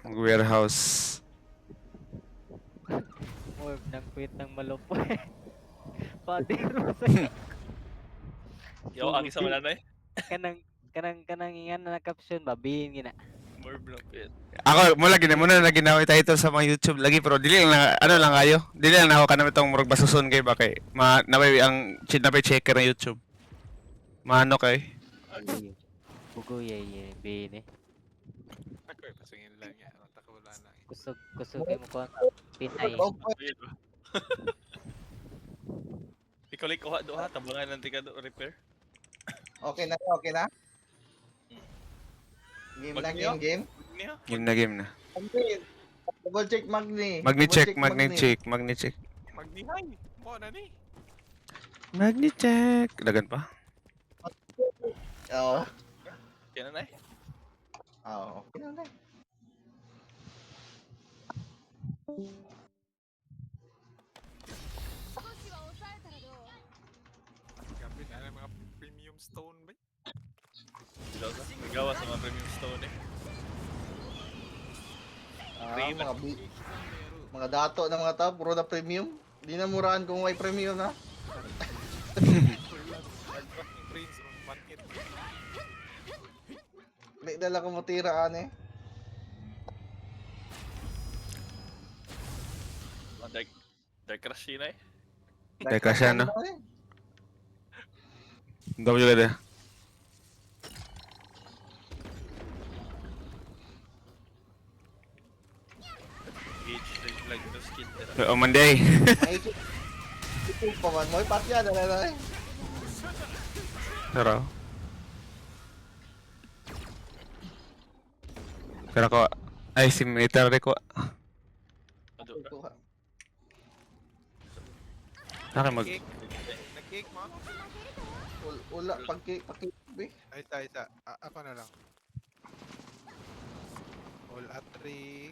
Mag-warehouse. Orb ng quit ng malupoy. Padero sa'yo. Yo, ang isa mananay. Kanang ingan na caption babihin gina. More blupit. Ako, muna na ginawa title sa mga YouTube lagi, pero dili lang na, ano lang kayo. Dili lang ako kanami itong murag basuson kay ba kay. Napay ang napay checker ng YouTube. Maano kay. Bugoy ay bin eh. Ako eh, pasingin lang yan. Wala lang. Kusog kay mo ko Pinay. Ikaw like kuha doha tabangan ng tika do repair. Okay na, okay na? Game na, Magniyo? game. Niya. Game na. Magni. Double check Magni. Magni-check. Magnihay. Mo na ni. Magni-check. Dagan pa. Oo. Yan na. Oo. Okay na. Gabi na mga premium stone ba? Nagawa sa mga premium stone eh. Mga dato ng mga tao, puro na premium. Di na murahan kung may premium na. Prince on market. Di dala ko matiraan eh. Dark crush yun eh. Teka siya, no? Dami juga deh. Gauge like the skin tera. Oh, Monday. Ito pa man mo, patya dala na eh. Pero. Pero ko ay si military ko. Ado. Akin mag Cake. Nag-cake mo? Ula, pagki, Ay, isa. Ako na lang. All at 3.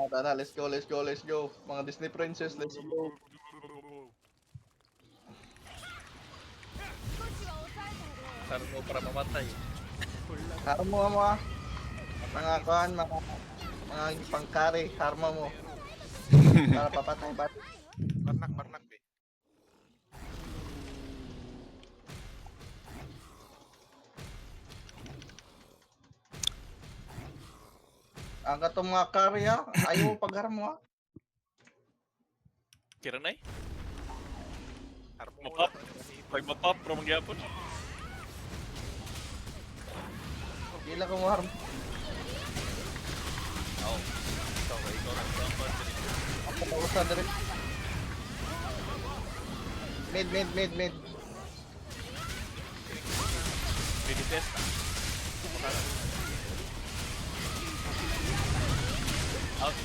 Tana, let's go. Mga Disney princess, let's go. Saro mo para mamatay. Harmo mo ah. Mga kuhan, mga pangkari, harma mo. Para papatay ba? Barnak eh. Ang katong mga kari ah, ayaw mo pagharmo ah. Kira na eh. Harmo Mapap. Pag mapap, pro magyapon. Gila ko mo harmo. Oo. Ikaw lang sa apat. Ako pausan diri. Mid. Ready test. Out.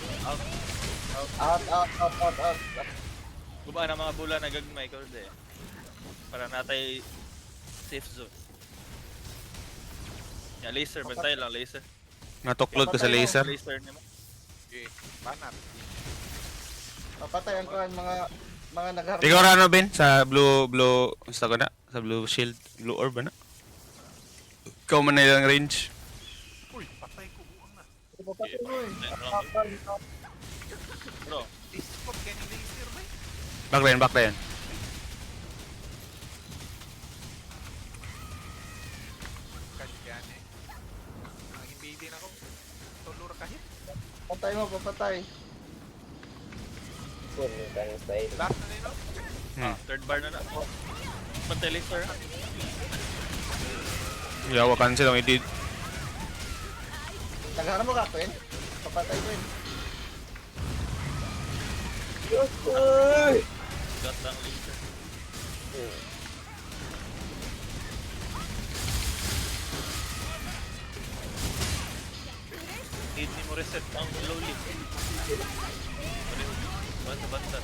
Guba na mga bula na gagmay ko de. Para natay safe zone. Ya laser, bantay lang laser. natuklod ko sa laser. Laser nimo. Okay. Banat. Papatay ang kuhan, mga nagharmo. Ikaw ano Ben sa blue basta ko na sa blue shield, blue orb na. Ikaw man na yung range. Uy, patay ko buang na. Papatay mo eh. Bro, Ispot ka ni laser ba? Back lane. Kanyan eh. Ang invading ako. Tulur kahit. Papatay mo, papatay. Last na nino. third bar na na. Bantay laser. Yawa cancel ang edit. Nagharmo ka, Pen? Papatay mo eh. Got lang laser. Need ni mo reset ang lowly. Basta.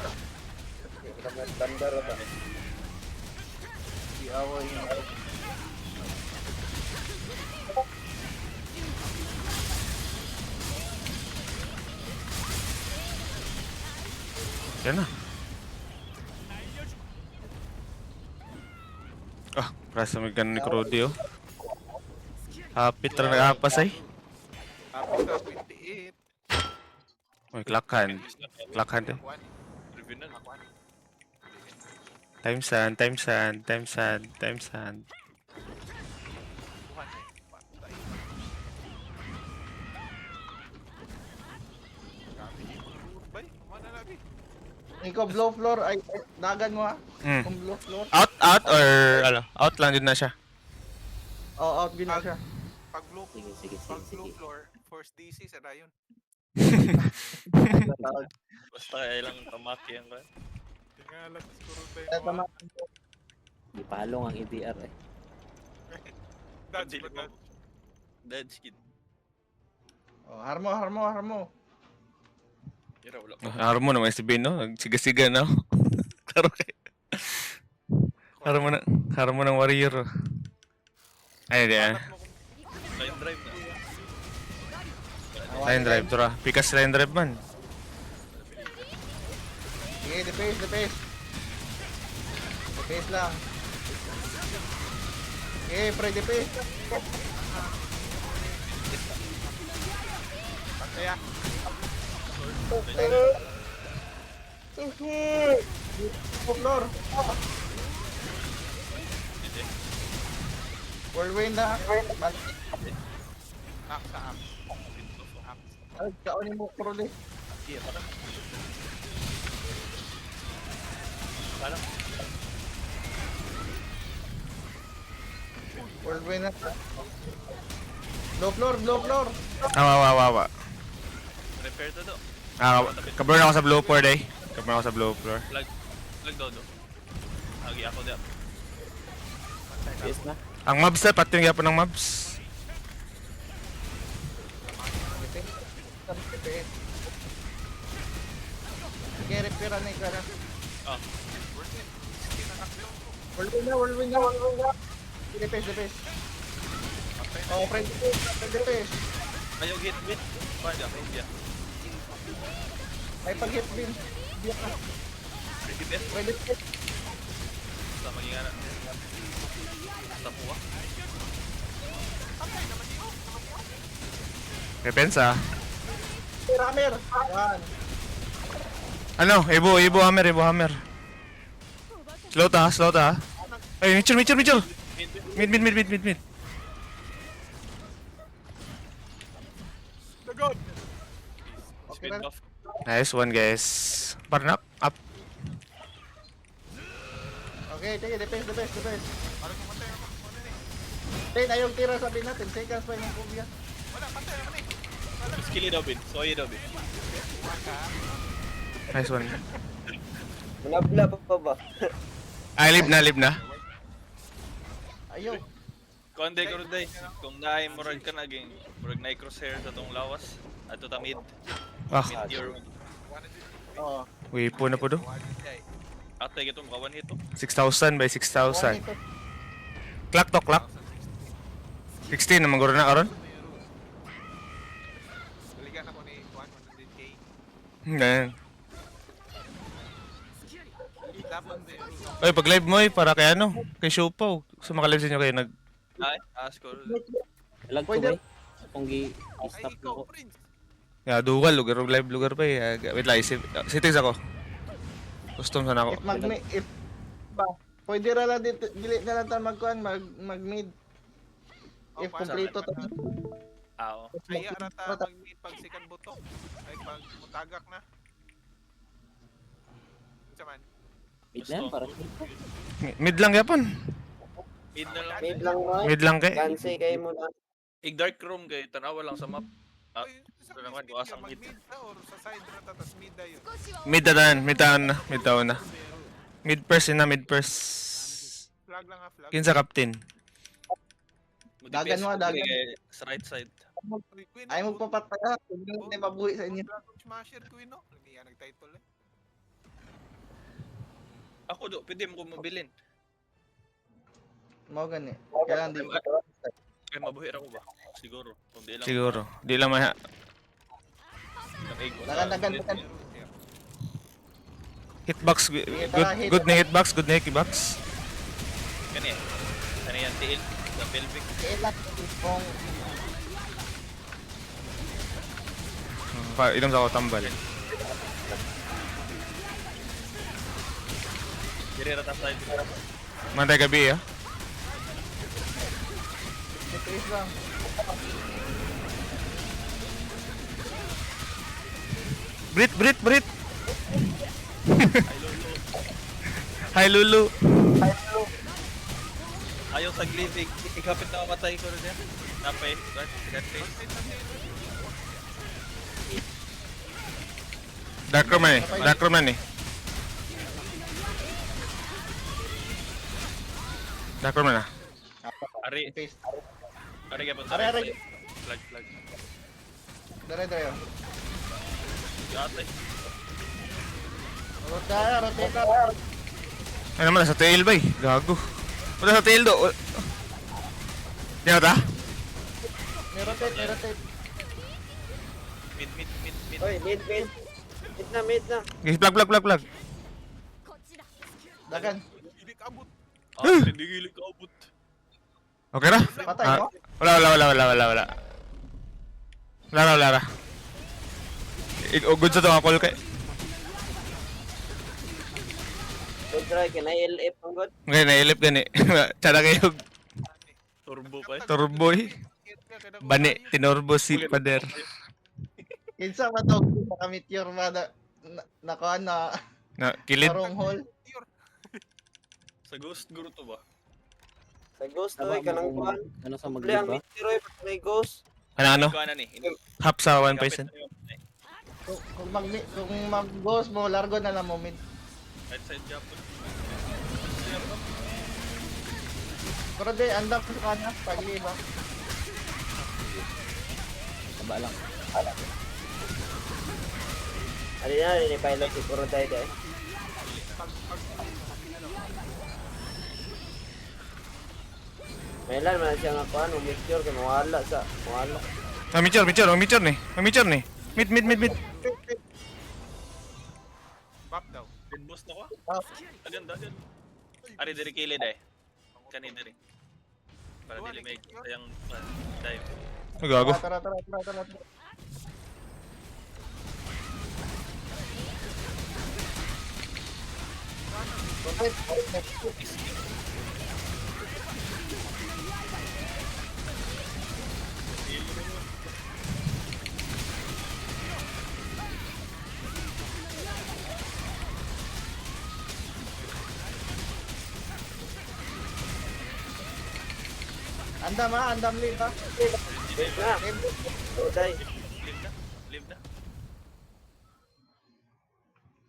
Iaway mo. Yan na. Ah, prasa may ganun ni Crody oh. Hapit na nag-apas ay. Happy ka, 28. Uy, clockhan. Clockhan eh. Akuan. Review na. Akuan. Times hand, times hand, times hand, times hand. Kuhan eh. Patay. Grabe yung mga root bay. Kumana labi. Ikaw blow floor ay dagan mo ha. Hmm. Kung blow floor. Out or ano? Out lang din na siya. Oh, out gina siya. Pag blow, Sige. pag blow floor, first DC sa Rayon. Basta kaya lang tamaki yan ka. Tingalan sa root bay. Kaya tama. Di palong ang EDR eh. Dodge Hindi ba mo. dodge? Dead skin. Oh, harmo. Tira, wala pa. Araw mo naman si Ben, no? Nagsiga-siga na. Klaro kay. Araw mo ng warrior. Ay, di ah. Palat mo kung Line drive na. Line drive, tura. Pikas line drive man. Sige, defense. Defense lang. Okay, pre defense. pantaya. Floor. Hindi. Whirlwind na. Axe sa axe. Ay, kaunin mo kruli. Iya, parang. Parang. Whirlwind na. Blow floor. Awa. Repair to do. Kaburn ako sa blue floor day. Kaburn ako sa blue floor. Lag dodo. Agi ako diyan. Yes na. Ang mobs na, pati yung yapon ng mobs. Defense. Sige, repair na ikaw na. Ah, Whirlwind na. Defense. Oh, friend defense. ayaw hit. Paano ako hindi. May pag-hit bin. Pretty best. Friend defense. Sa maging ana. Sa puwa. Repensa. Hammer. Yan. Ano? Ibo hammer. Slow ta. Ay, Mitchell. Mid. Lagod! Okay Speed na. buff. Nice one, guys. Parang up. Okay, sige, defense. Parang kumatay naman. Ano eh? Ten, ayaw tira sabi natin. Seconds pa yung kubya. Wala, patay naman eh. Skilly daw bin. Soye daw bin. Nice one. Nabla pa ba? Ay, live na. Ayaw. Kung hindi ko rin kung naay murag ka naging murag na crosshair sa tong lawas at to mid Ah, your Oo. wipo na po do. atay gitong kawan hito 6,000 by 6,000. Clock. 16 naman guro na karon. Balikan ako ni 100k. Ganyan. Dapat din. Oy, pag live mo para kay ano, kay Showpaw. So makalive sa inyo kayo ay ask ko Alag ko Pwede- ba? Kung Ay, gi-stop ikaw, ko. Prince. dual lugar pa eh. Wait lang, settings ako. Custom sana ako. If ba, pwede ra lang dito, dili na lang tayo magkuhan, mag-mid. If para kompleto sa- to. ao Ay, arata mag-meet pag second buto. Ay, pag mutagak na. Isa man. Mid na yan, para Mid lang yapon. mid na lang Mid lang mo. Mid lang kay. Gansi kayo mo na. ig dark room kay tanawa lang sa map ah Ay, sa ito naman, mid bukas yun, ang mid. mag-mid na or sa side na tatas mid na yun. Mid down na. Mid first. Flag lang ha, flag. Kinsa captain. Dagan mo, dagan. sa right side Uy, Queen, Ay oh, magpapatay ha. Hindi na mabuhi sa inyo. Flag of Smasher, Queen, no? Hindi yan nag-title eh. ako do pwede mo ko mabilin Mo gani. Kailan di kay mabuhi ra ko ba siguro kung di lang Siguro. Di lang may dagan. hitbox. Good na hitbox. kani yan tiil sa pelvic Kailan kung Inom sa ako tambal. Diri rata side. Mantay gabi ah. Tiis lang. Brit! Hi Lulu. Ayaw sa glivig. Ikapit na mamatay ko rin yan. Napay. Gante. Dark room eh. Dark room na. Ari. Tiis. Ari ka punta. Ari. Flag. Dire. Gatay. Rotate. Ay naman, nasa tail ba eh? Gago. Wala sa tail do. Di na ta? May rotate. Mid. Oy, mid. Mid na. Okay, plug. Dagan. Hindi kabot. Hindi gilig ka abot. Okay na? Patay Ah, mo? Wala. Lara. Good sa to ako kay. Good try, can I LF ang good? Okay, nailip gani. Tsada kayo. Turbo pa. Turboy. Bani, tinorbo si Pader. Kinsa matawag ko sa meteor na Na, kilid. parong hole. Sa ghost guru to ba? Sa ghost oy, kanang kuan. Ano sa Play ang meteor oy, pag may ghost. Ano? Ikaw na ni. Half sa 1%. Kung mag-ghost mo, largo na lang mo mid. Right side jump. Pero di, andap sa kanan, pag-iba. Taba lang. Ano na, ni pilot si Kuroday dahil. May lan man siya nga kuan, meteor kay mawala. Meteor ni. Mid. Back daw. Dead boss na ko. Ah. Dagan. Ari diri kilid eh. Kani diri. Para dili may sayang dive. Gago. Tara. Andam lead ha. Wait na. Kuroday. Click na.